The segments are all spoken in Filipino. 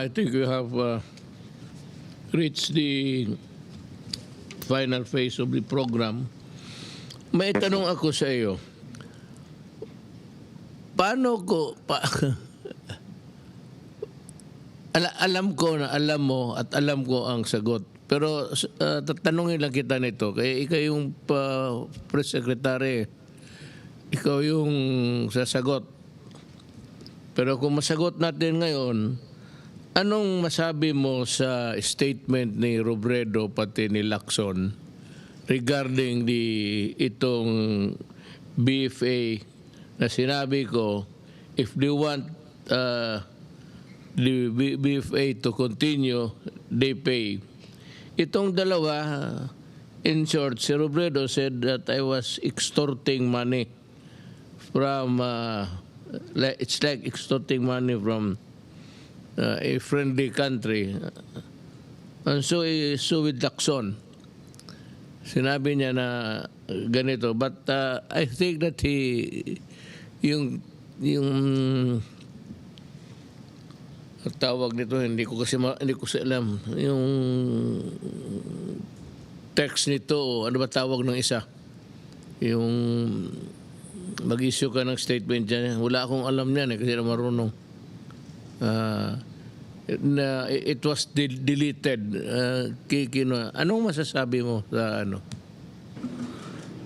I think we have reached the final phase of the program. May tanong ako sa iyo. Paano ko alam ko na alam mo at alam ko ang sagot. Pero tatanungin lang kita nito. Kaya ikaw yung press secretary. Ikaw yung sasagot. Pero kung masagot natin ngayon, anong masabi mo sa statement ni Robredo pati ni Lacson regarding itong BFA na sinabi ko, if they want the BFA to continue, they pay. Itong dalawa, in short, si Robredo said that I was extorting money from, it's like extorting money from a friendly country. And so with Lacson, sinabi niya na ganito. But I think that yung tawag nito, hindi ko alam. Yung text nito, ano ba tawag ng isa? Yung mag-issue ka ng statement dyan. Wala akong alam niyan kasi na marunong. It was deleted. Anong masasabi mo sa ano?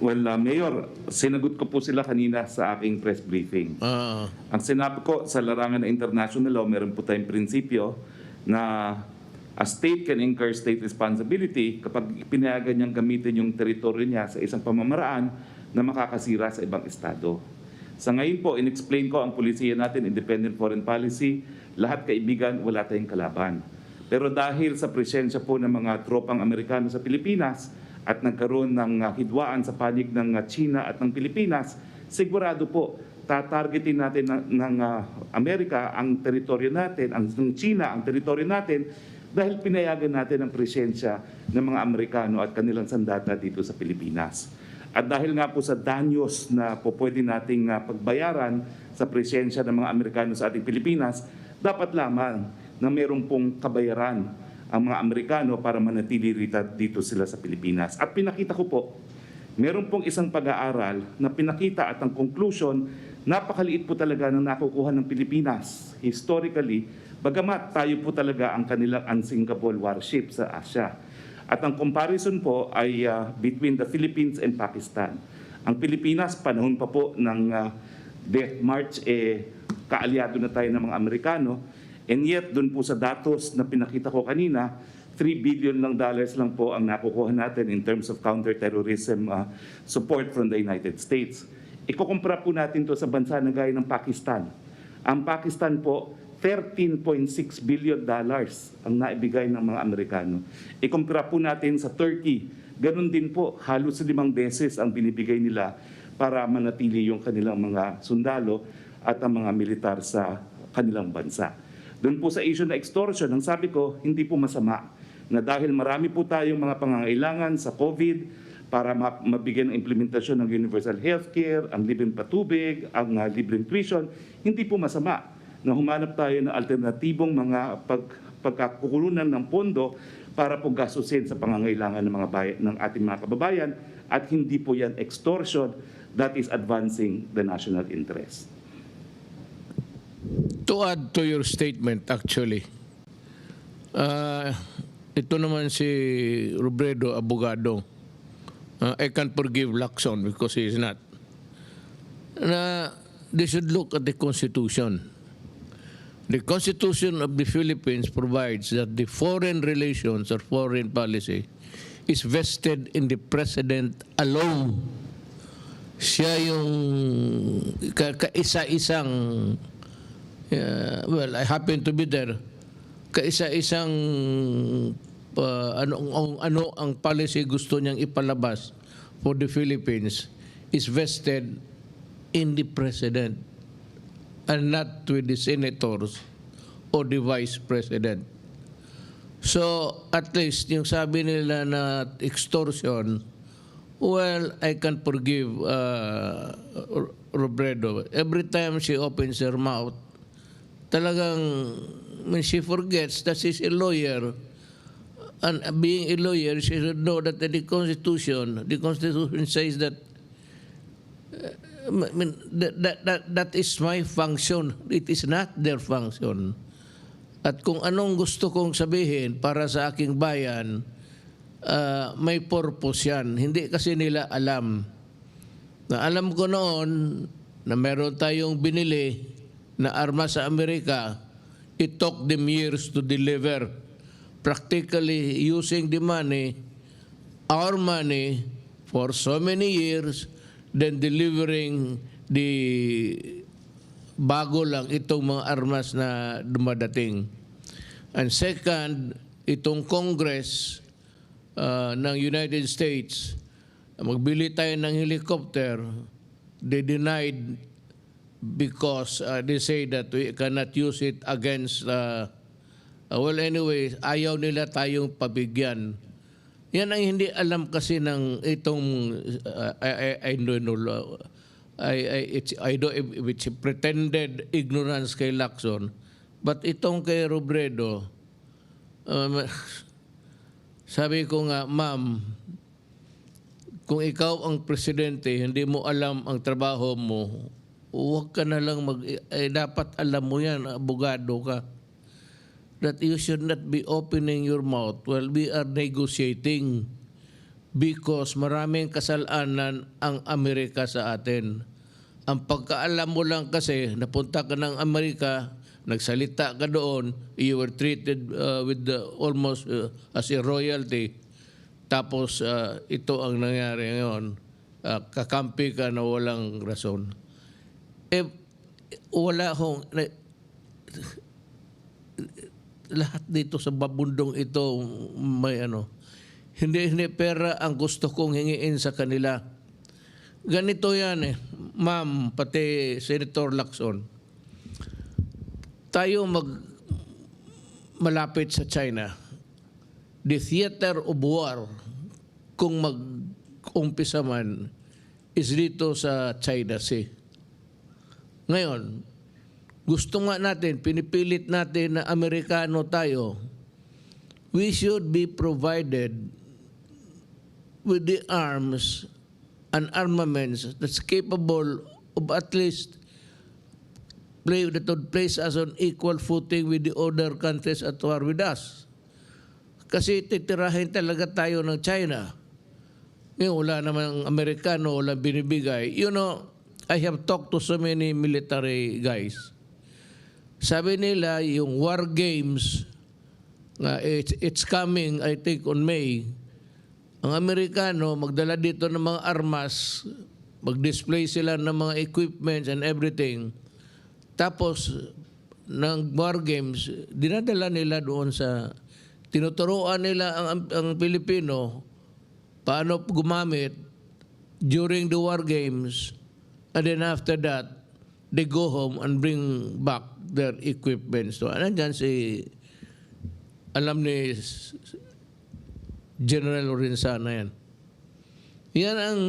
Well, Mayor, sinagot ko po sila kanina sa aking press briefing. Ang sinabi ko sa larangan ng international law, meron po tayong prinsipyo na a state can incur state responsibility kapag pinayagan niyang gamitin yung teritoryo niya sa isang pamamaraan na makakasira sa ibang estado. Sa ngayon po, in-explain ko ang polisiya natin, independent foreign policy, lahat kaibigan, wala tayong kalaban. Pero dahil sa presensya po ng mga tropang Amerikano sa Pilipinas at nagkaroon ng hidwaan sa panig ng China at ng Pilipinas, sigurado po, tatargetin natin ng Amerika ang teritoryo natin, ng China ang teritoryo natin, dahil pinayagan natin ang presensya ng mga Amerikano at kanilang sandata dito sa Pilipinas. At dahil nga po sa danyos na po pwede nating pagbayaran sa presensya ng mga Amerikano sa ating Pilipinas, dapat lamang na mayroong pong kabayaran ang mga Amerikano para manatili dito sila sa Pilipinas. At pinakita ko po, meron pong isang pag-aaral na pinakita at ang conclusion, napakaliit po talaga ng nakukuha ng Pilipinas historically, bagamat tayo po talaga ang kanilang unsinkable warship sa Asia. At ang comparison po ay between the Philippines and Pakistan. Ang Pilipinas, panahon pa po ng Death March, kaalyado na tayo ng mga Amerikano. And yet, dun po sa datos na pinakita ko kanina, $3 billion lang po ang nakukuha natin in terms of counterterrorism support from the United States. Ikukumpara po natin to sa bansa na gaya ng Pakistan. Ang Pakistan po, $13.6 billion ang naibigay ng mga Amerikano. Ikumpara po natin sa Turkey, ganun din po, halos 5 beses ang binibigay nila para manatili yung kanilang mga sundalo at ang mga militar sa kanilang bansa. Doon po sa issue na extortion, ang sabi ko, hindi po masama na dahil marami po tayong mga pangangailangan sa COVID para mabigyan ng implementasyon ng universal healthcare, ang libreng patubig, ang libreng tuition, hindi po masama na humanap tayo ng alternatibong mga pagkakukulunan ng pondo para po gastusin sa pangangailangan ng ating mga kababayan at hindi po yan extortion that is advancing the national interest. To add to your statement, actually, ito naman si Robredo, abogado. I can't forgive Lacson because he is not. They should look at the Constitution. The Constitution of the Philippines provides that the foreign relations or foreign policy is vested in the President alone. Siya yung kaisa-isang, well, I happen to be there, kaisa-isang ano ang policy gusto niyang ipalabas for the Philippines is vested in the President and not with the senators or the Vice President. So, at least, yung sabi nila na extortion, well, I can forgive Robredo. Every time she opens her mouth, talagang when she forgets that she's a lawyer, and being a lawyer, she should know that the Constitution says that I mean, that is my function. It is not their function. At kung anong gusto kong sabihin para sa aking bayan, may purpose yan. Hindi kasi nila alam. Na alam ko noon na meron tayong binili na armas sa Amerika, it took them years to deliver. Practically using the money, our money, for so many years, then delivering the bago lang itong mga armas na dumadating. And second, itong Congress ng United States, magbili tayo ng helicopter, they denied because they say that we cannot use it against, well anyway, ayaw nila tayong pabigyan. Yan ang hindi alam kasi ng itong, I don't know, I don't if it's pretended ignorance kay Lacson, but itong kay Robredo, sabi ko nga, ma'am, kung ikaw ang presidente, hindi mo alam ang trabaho mo, huwag ka na lang dapat alam mo yan, abogado ka, that you should not be opening your mouth while we are negotiating because maraming kasalanan ang Amerika sa atin. Ang pagkaalam mo lang kasi, napunta ka ng Amerika, nagsalita ka doon, you were treated with almost as a royalty. Tapos ito ang nangyari ngayon, kakampi ka na walang rason. Wala hong... lahat dito sa babundong ito may hindi pera ang gusto kong hingiin sa kanila. Ganito yan ma'am, pati Senator Lacson, tayo malapit sa China, the theater of war kung mag-umpisa man is dito sa China Sea. Ngayon, gusto nga natin, pinipilit natin na Amerikano tayo, we should be provided with the arms and armaments that's capable of at least that would place us on equal footing with the other countries at war with us. Kasi titirahin talaga tayo ng China. Ngayon, wala namang Amerikano, wala binibigay. You know, I have talked to so many military guys. Sabi nila, yung war games, it's coming, I think, on May. Ang Amerikano, magdala dito ng mga armas, mag-display sila ng mga equipments and everything. Tapos, ng war games, dinadala nila doon sa, tinuturuan nila ang Pilipino, paano gumamit during the war games, and then after that, they go home and bring back their equipment. So, nandyan alam ni General Lorenzana yan. Yan ang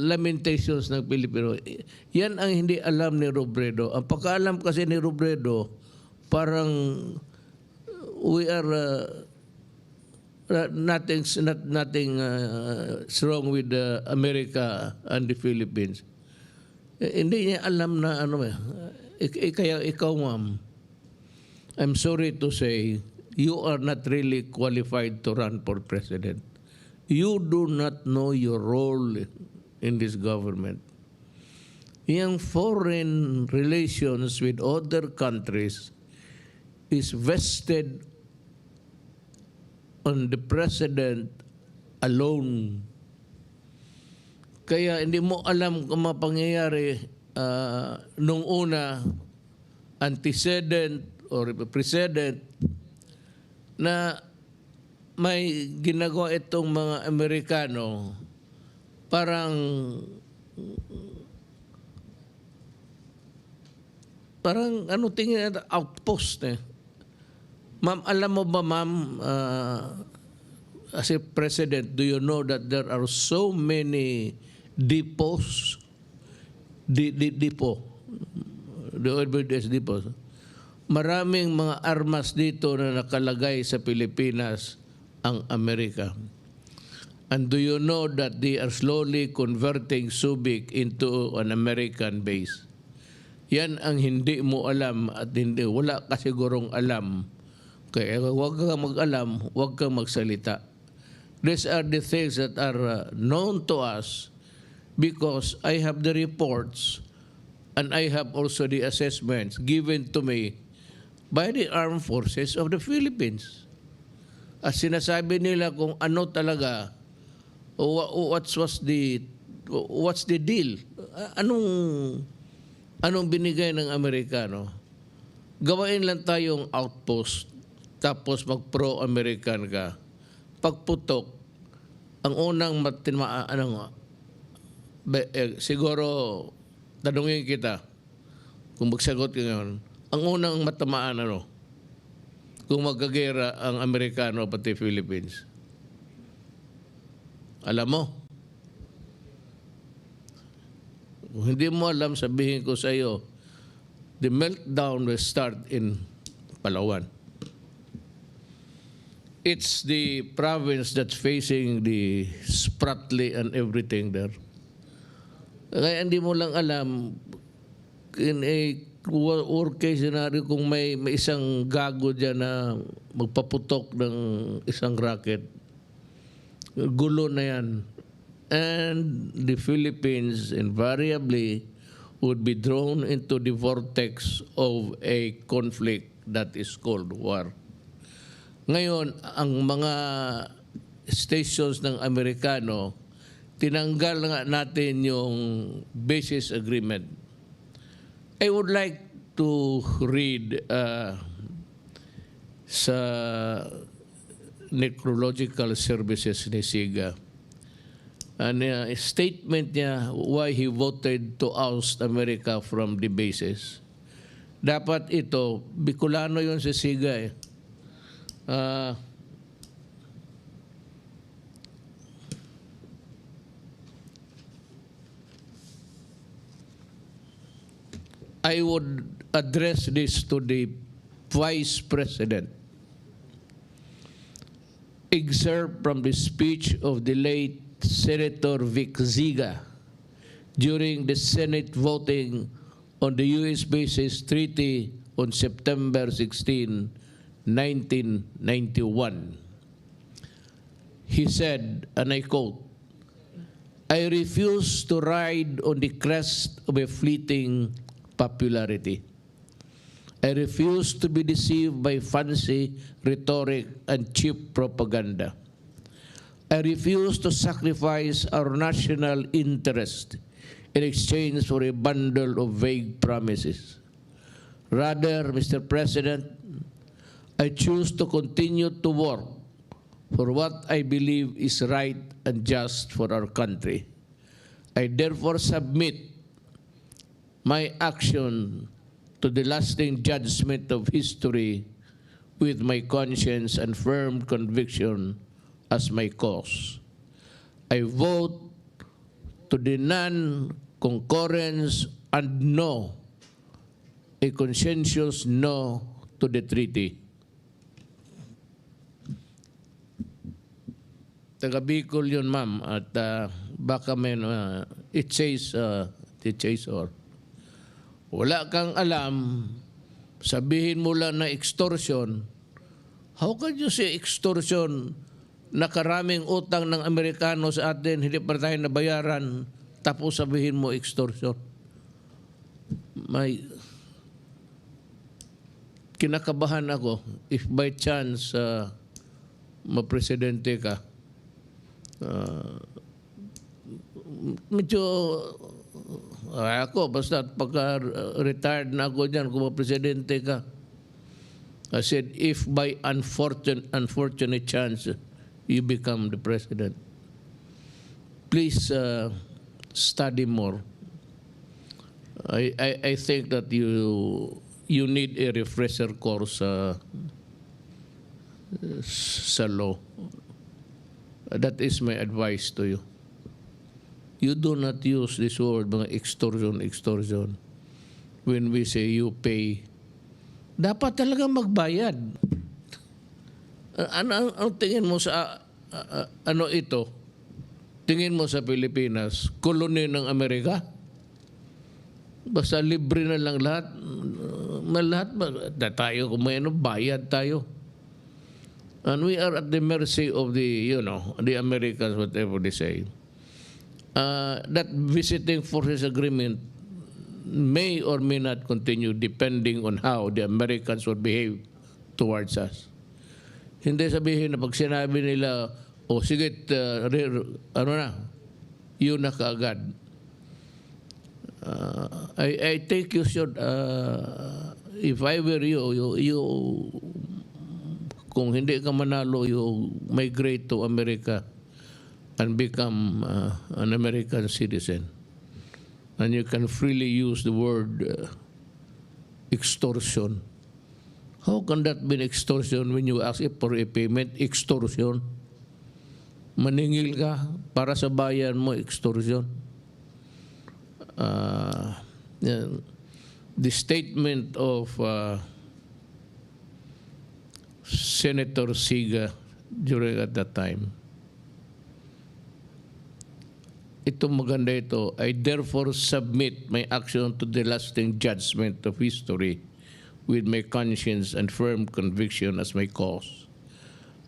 lamentations ng Pilipino. Yan ang hindi alam ni Robredo. Ang pagkaalam kasi ni Robredo, parang we are nothing wrong with America and the Philippines. Hindi niya alam na kaya ikaw, ma'am, I'm sorry to say, you are not really qualified to run for president. You do not know your role in this government. Yung foreign relations with other countries is vested on the president alone. Kaya hindi mo alam kung mga pangyayari nung una, antecedent or precedent, na may ginagawa itong mga Amerikano, parang tingin na outpost Ma'am, alam mo ba, ma'am, as a president, do you know that there are so many depots, the oil depots? maraming mga armas dito na nakalagay sa Pilipinas ang Amerika. And do you know that they are slowly converting Subic into an American base? Yan ang hindi mo alam at hindi, wala ka sigurong alam. Kaya huwag kang mag-alam, huwag kang magsalita. These are the things that are known to us because I have the reports and I have also the assessments given to me by the Armed Forces of the Philippines. At sinasabi nila kung ano talaga, what's the deal? Anong binigay ng Amerikano? Gawain lang tayong outpost, tapos mag-pro-American ka. Pagputok, ang unang siguro, tanungin kita, kung magsagot ka ngayon, ang unang matamaan kung magkagera ang Amerikano pati Philippines? Alam mo? Kung hindi mo alam, sabihin ko sa iyo, the meltdown will start in Palawan. It's the province that's facing the Spratly and everything there. Kaya hindi mo lang alam, in a worst case scenario, kung may isang gago dyan na magpaputok ng isang rocket, gulo na yan. And the Philippines invariably would be drawn into the vortex of a conflict that is called war. Ngayon, ang mga stations ng Amerikano, tinanggal nga natin yung basis agreement. I would like to read sa necrological services ni Siga. A statement niya why he voted to oust America from the bases. Dapat ito, Bicolano yun si Siga eh. I would address this to the Vice President. Excerpt from the speech of the late Senator Vic Ziga during the Senate voting on the U.S. Bases Treaty on September 16, 1991. He said, and I quote, "I refuse to ride on the crest of a fleeting popularity. I refuse to be deceived by fancy rhetoric and cheap propaganda. I refuse to sacrifice our national interest in exchange for a bundle of vague promises. Rather, Mr. President, I choose to continue to work for what I believe is right and just for our country. I therefore submit my action to the lasting judgment of history with my conscience and firm conviction as my cause. I vote to the non-concurrence and no, a conscientious no to the treaty." Taga Bicol yun, ma'am, at baka may, it says or. Wala kang alam, sabihin mo lang na extortion. How can you say extortion? Nakaraming utang ng Amerikano sa atin, hindi pa tayo nabayaran, tapos sabihin mo extortion. May kinakabahan ako if by chance mapresidente ka. Medyo ako, basta pagka-retired na ako dyan, kung presidente ka. I said, if by unfortunate chance you become the president, please study more. I think that you need a refresher course sa law. That is my advice to you. You do not use this word, mga extortion, when we say you pay. dapat talaga magbayad. Ang tingin mo sa ano ito? Tingin mo sa Pilipinas, koloni ng Amerika? Basta libre na lang lahat. Tayo kung may ano, bayad tayo. And we are at the mercy of the Americans, whatever they say. That visiting forces agreement may or may not continue depending on how the Americans will behave towards us. Hindi sabihin na pag sinabi nila, sige, yun na kaagad. I think you should, if I were you, kung hindi ka manalo, you migrate to America and become an American citizen. And you can freely use the word extortion. How can that be extortion when you ask for a payment? Extortion. Maningil ka para sa bayan mo, extortion. The statement of Senator Siga during at that time, ito maganda ito, I therefore submit my action to the lasting judgment of history with my conscience and firm conviction as my cause.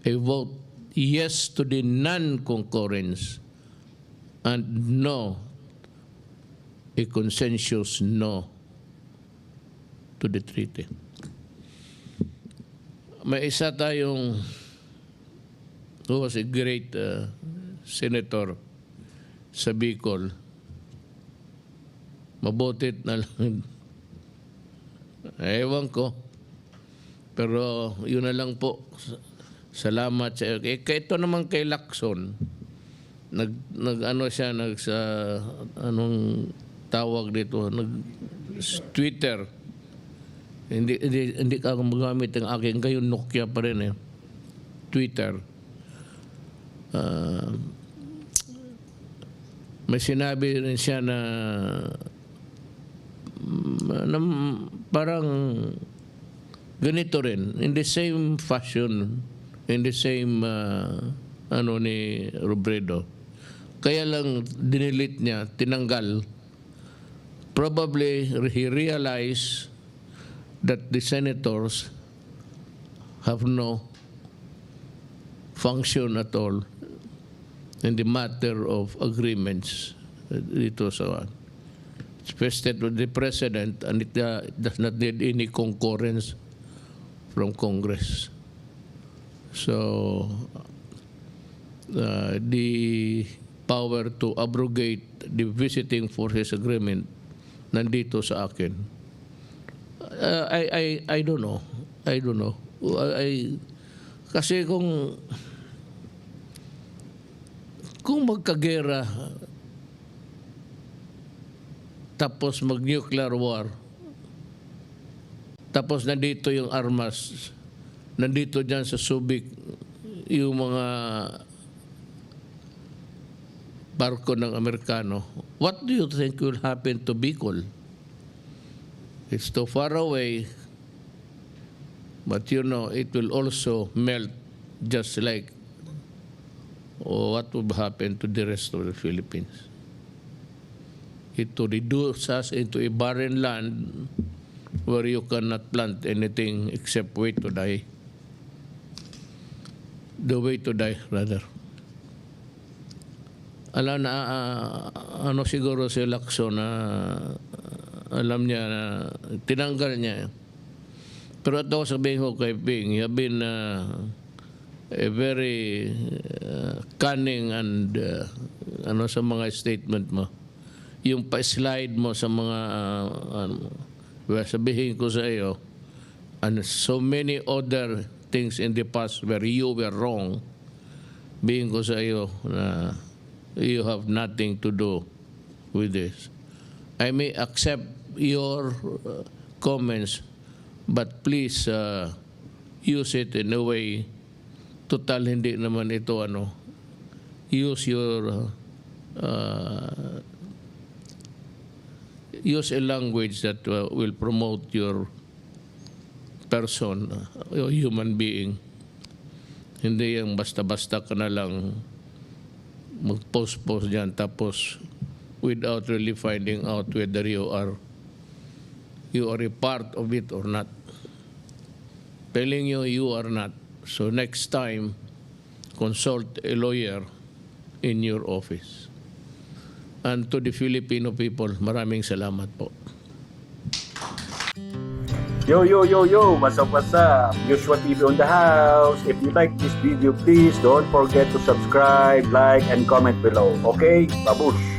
I vote yes to the non-concurrence and no, a consensus no to the treaty. May isa tayong who was a great senator sa Bicol. Mabutit na lang. Ewan ko. Pero yun na lang po. Salamat sa iyo. Ito naman kay Lacson. Nag-ano siya, anong tawag dito, Twitter. Hindi ka magamit ang aking, ngayon Nokia pa rin Twitter. May sinabi rin siya na parang ganito rin, in the same fashion, in the same ni Robredo. Kaya lang dinilit niya, tinanggal. Probably he realized that the senators have no function at all in the matter of agreements dito sa it's vested with the president, and it does not need any concurrence from Congress. So the power to abrogate the visiting forces agreement nandito sa akin. I don't know. Kasi kung magkagera tapos mag-nuclear war, tapos nandito yung armas, nandito dyan sa Subic yung mga barko ng Amerikano, what do you think will happen to Bicol? It's too far away, but it will also melt just like what would happen to the rest of the Philippines. It will reduce us into a barren land where you cannot plant anything except wait to die. The way to die, rather. Alam na, siguro si Lacson na alam niya na tinanggal niya. Pero ito sabihin ko kay Ping, you have been a very cunning and sa mga statement mo. Yung pa-slide mo sa mga sabihin ko sa iyo, and so many other things in the past where you were wrong, bihin ko sa iyo na you have nothing to do with this. I may accept your comments, but please use it in a way, total hindi naman ito use your use a language that will promote your person, human being. Hindi yung basta-basta ka na lang mag-post dyan tapos without really finding out whether you are a part of it or not. Telling you, you are not. So next time, consult a lawyer in your office. And to the Filipino people, maraming salamat po. Yo, what's up, YUSHUA TV on the house. If you like this video, please don't forget to subscribe, like, and comment below. Okay? Babush!